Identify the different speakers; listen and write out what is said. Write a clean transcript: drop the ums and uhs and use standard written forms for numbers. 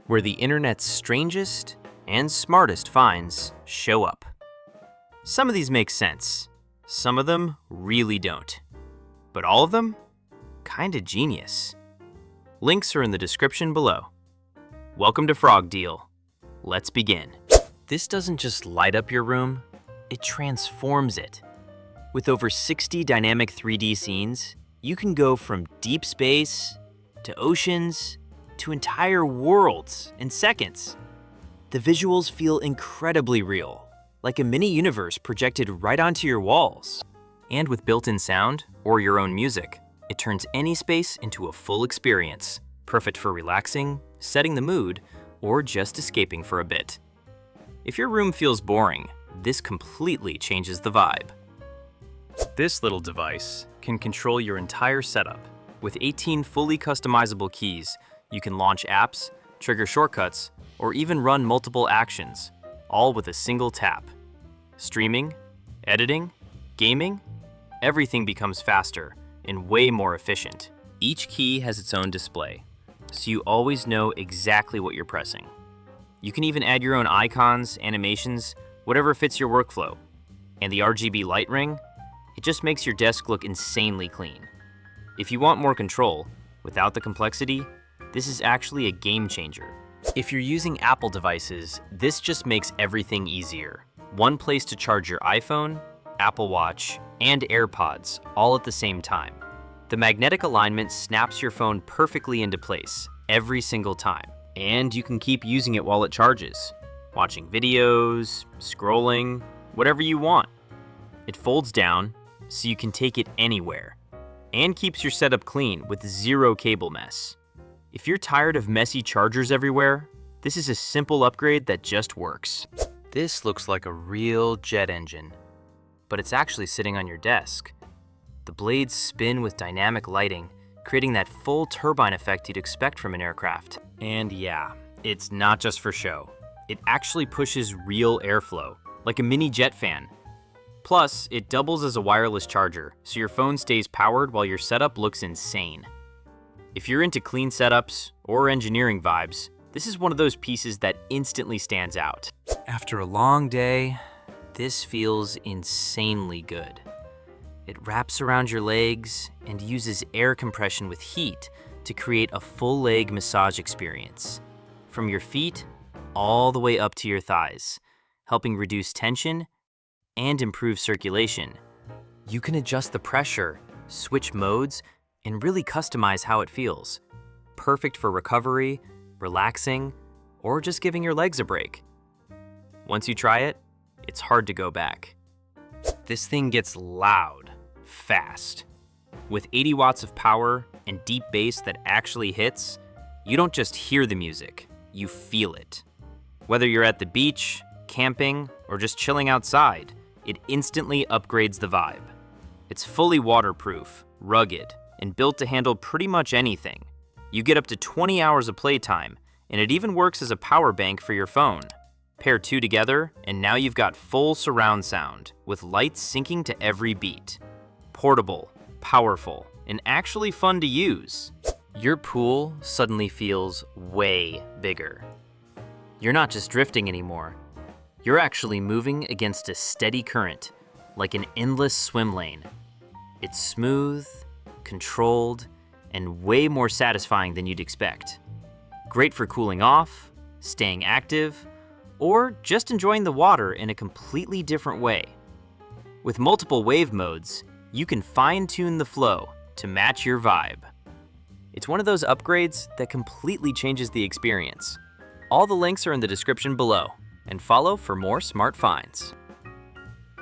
Speaker 1: where the internet's strangest and smartest finds show up. Some of these make sense, some of them really don't. But all of them? Kinda genius. Links are in the description below. Welcome to Frog Deal. Let's begin. This doesn't just light up your room, it transforms it. With over 60 dynamic 3D scenes, you can go from deep space to oceans to entire worlds in seconds. The visuals feel incredibly real, like a mini universe projected right onto your walls. And with built-in sound or your own music, it turns any space into a full experience, perfect for relaxing, setting the mood, or just escaping for a bit. If your room feels boring, this completely changes the vibe. This little device can control your entire setup. With 18 fully customizable keys, you can launch apps, trigger shortcuts, or even run multiple actions, all with a single tap. Streaming, editing, gaming, everything becomes faster and way more efficient. Each key has its own display, so you always know exactly what you're pressing. You can even add your own icons, animations, whatever fits your workflow. And the RGB light ring, it just makes your desk look insanely clean. If you want more control, without the complexity, this is actually a game changer. If you're using Apple devices, this just makes everything easier. One place to charge your iPhone, Apple Watch, and AirPods all at the same time. The magnetic alignment snaps your phone perfectly into place every single time. And you can keep using it while it charges, watching videos, scrolling, whatever you want. It folds down, so you can take it anywhere, and keeps your setup clean with zero cable mess. If you're tired of messy chargers everywhere, this is a simple upgrade that just works. This looks like a real jet engine, but it's actually sitting on your desk. The blades spin with dynamic lighting, creating that full turbine effect you'd expect from an aircraft. And yeah, it's not just for show. It actually pushes real airflow, like a mini jet fan. Plus, it doubles as a wireless charger, so your phone stays powered while your setup looks insane. If you're into clean setups or engineering vibes, this is one of those pieces that instantly stands out. After a long day, this feels insanely good. It wraps around your legs and uses air compression with heat to create a full leg massage experience. From your feet all the way up to your thighs, helping reduce tension and improve circulation. You can adjust the pressure, switch modes, and really customize how it feels. Perfect for recovery, relaxing, or just giving your legs a break. Once you try it, it's hard to go back. This thing gets loud, fast. With 80 watts of power and deep bass that actually hits, you don't just hear the music, you feel it. Whether you're at the beach, camping, or just chilling outside, it instantly upgrades the vibe. It's fully waterproof, rugged, and built to handle pretty much anything. You get up to 20 hours of playtime, and it even works as a power bank for your phone. Pair two together, and now you've got full surround sound, with lights syncing to every beat. Portable, powerful, and actually fun to use. Your pool suddenly feels way bigger. You're not just drifting anymore. You're actually moving against a steady current, like an endless swim lane. It's smooth, controlled, and way more satisfying than you'd expect. Great for cooling off, staying active, or just enjoying the water in a completely different way. With multiple wave modes, you can fine-tune the flow to match your vibe. It's one of those upgrades that completely changes the experience. All the links are in the description below, and follow for more smart finds.